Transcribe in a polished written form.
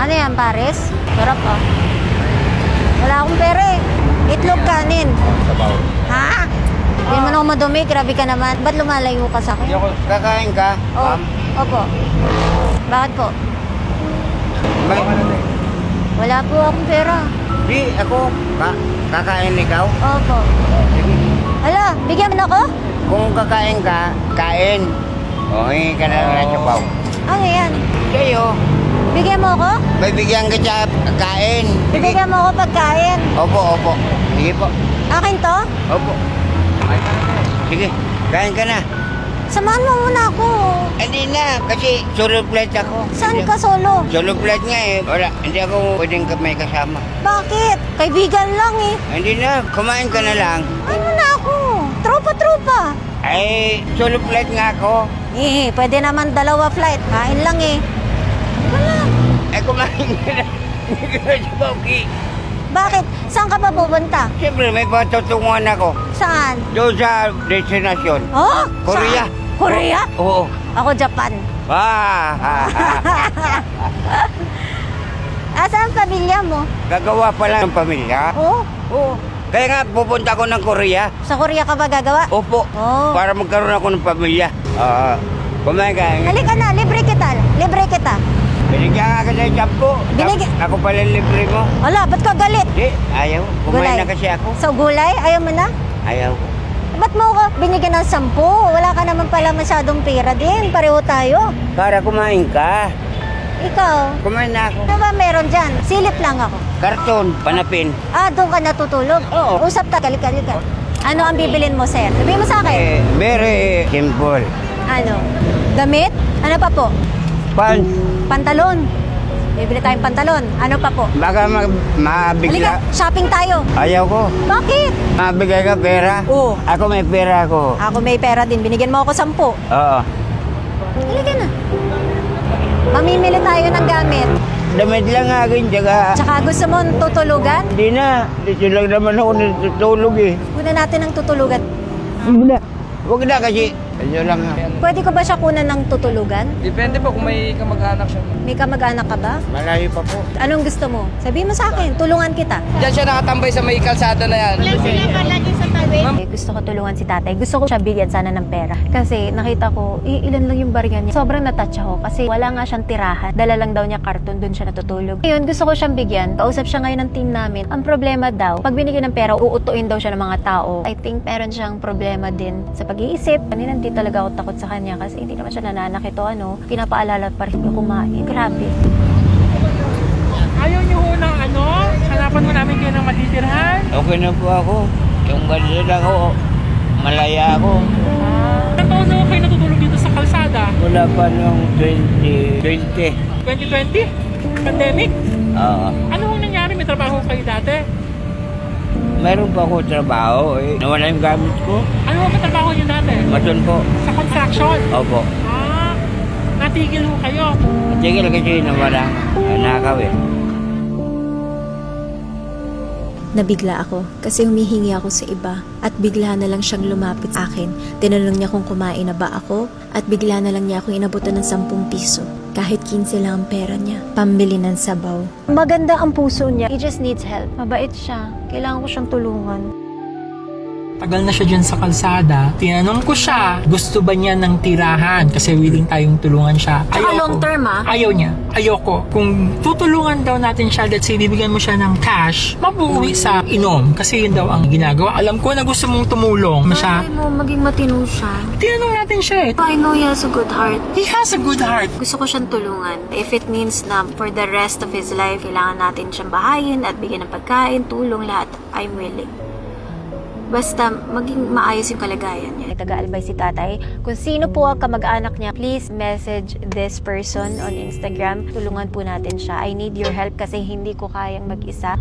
Ano yan, Paris? Sarap ah. Wala akong pera eh. Itlog kanin. Sabaw. Ha? Hindi mo na ako madumi, grabe ka naman. Ba't lumalayo ka sa akin? Kakain ka, Oh, ma'am? opo. Bakit po? May... Wala po akong pera. Di, ako. Kakain ikaw? Opo. Sige. Hala, bigyan mo na ako? Kung kakain ka, kain. O, hingi ka na lang ng sabaw. Ano yan? Sa'yo, Bigyan mo ako? may bigyan ka siya kain. Sige. Bigyan mo ako pagkain. Opo, opo. Sige po. Akin to? Opo. Sige, kain ka na. Samahan mo muna ako. Hindi na, kasi solo flight ako. Saan ka solo? Solo flight nga eh. Wala, hindi ako pwedeng may kasama. Bakit? Kaibigan lang eh. Hindi na, kumain ka na lang. Ay mo na ako. Tropa-tropa. Ay, solo flight nga ako. Eh, pwede naman dalawa flight. Kain lang eh. Wala. Ay, kumain ka na. Hindi ka na sa Bauki. Bakit? Saan ka pa pupunta? Siyempre, may patutunguhan ako. Saan? Doon sa destinasyon. Oh? Korea. Saan? Korea? Oo. Ako Japan. Saan ang pamilya mo? Gagawa pa lang ng pamilya. Oh? Oo. Kaya nga, pupunta ako ng Korea. Sa Korea ka ba gagawa? Opo. Oh. Para magkaroon ako ng pamilya. Kumain ka. Halika na, libre kita. Libre kita. Binigyan ka kasi ng sampo. Ako pala libre mo. Wala, ba't ka galit? Di, ayaw. Kumain Gulay. na kasi ako. Sa gulay? Ayaw mo na? Ayaw ko. Ba't mo ako binigyan ng 10? Wala ka naman pala masyadong pera din. Pareho tayo. Para kumain ka. Ikaw, Kumain na ako. ano ba meron dyan? Silip lang ako. Karton, panapin. Doon ka natutulog? Oo. Usap ta, kalika. Ano ang bibilin mo, sir? Sabihin mo sa akin. Very simple. Ano? Damit? Ano pa po? Pants. Pantalon. Bibili tayong pantalon. Ano pa po? Baka Halika, mabigla. shopping tayo. Ayaw ko. Bakit? Mabigay ka pera? Oo. Ako may pera ako. Ako may pera din. Binigyan mo ako 10. Oo. Halika na. Mamimili tayo ng gamit. Damit lang akin, tsaka... Tsaka gusto mo tutulugan? Hindi na. Dito lang naman ako natutulog eh. Una natin ng tutulugan. Hindi na. Huwag na kasi. Ito lang ha. Pwede ko ba siya kunan ng tutulugan? Depende po kung may kamag-anak siya. May kamag-anak ka ba? Malayo pa po. Anong gusto mo? Sabihin mo sa akin, tulungan kita. Diyan siya nakatambay sa may kalsada na yan. Gusto ko tulungan si tatay. Gusto ko siya bigyan sana ng pera. Kasi nakita ko, ilan lang yung barigan niya. Sobrang natouch ako kasi wala nga siyang tirahan. Dala lang daw niya karton, dun siya natutulog. Ngayon, gusto ko siyang bigyan. Kausap siya ngayon ng team namin. Ang problema daw, pag binigyan ng pera, uutuin daw siya ng mga tao. I think meron siyang problema din sa pag-iisip. Kanina hindi talaga ako takot sa kanya kasi hindi naman siya nananakit o ano. Pinapaalala pa rin yung kumain. Grabe. Ayaw niyo ho ng ano? Hanapan mo namin kayo ng matitirhan? Okay na po ako. Yung ganito lang ako. Malaya ako. Ilang taon na ho kayo natutulog dito sa kalsada? Wala pa nung 2020. 2020? Pandemic? Oo. Ano ho nangyari? May trabaho kayo dati? Meron pa ako trabaho eh. Nawala yung gamit ko. Ano ho ba trabaho niyo dati? Maton po. Sa construction? Opo. Natigil ho kayo. Tigil kasi nawala. Nakaw eh. Nabigla ako kasi humihingi ako sa iba at bigla na lang siyang lumapit sa akin. Tinanong niya kung kumain na ba ako at bigla na lang niya akong inabutan ng 10 piso. Kahit 15 lang ang pera niya. Pambili ng sabaw. Maganda ang puso niya. He just needs help. Mabait siya. Kailangan ko siyang tulungan. Tagal na siya dyan sa kalsada. Tinanong ko siya, gusto ba niya ng tirahan? Kasi willing tayong tulungan siya. long term Ayaw niya. Ayoko. Kung tutulungan daw natin siya, let's say, bibigyan mo siya ng cash, mabuwi sa inom. Kasi yun daw ang ginagawa. Alam ko na gusto mong tumulong. Siya, mo maging matino siya. tinanong natin siya eh. I know he has a good heart. He has a good heart. Gusto ko siyang tulungan. If it means na for the rest of his life, kailangan natin siyang bahayin at bigyan ng pagkain, tulong, lahat, I'm willing. Basta maging maayos yung kalagayan niya. Taga-albay si tatay. Kung sino po ang kamag-anak niya, please message this person on Instagram. Tulungan po natin siya. I need your help kasi hindi ko kayang mag-isa.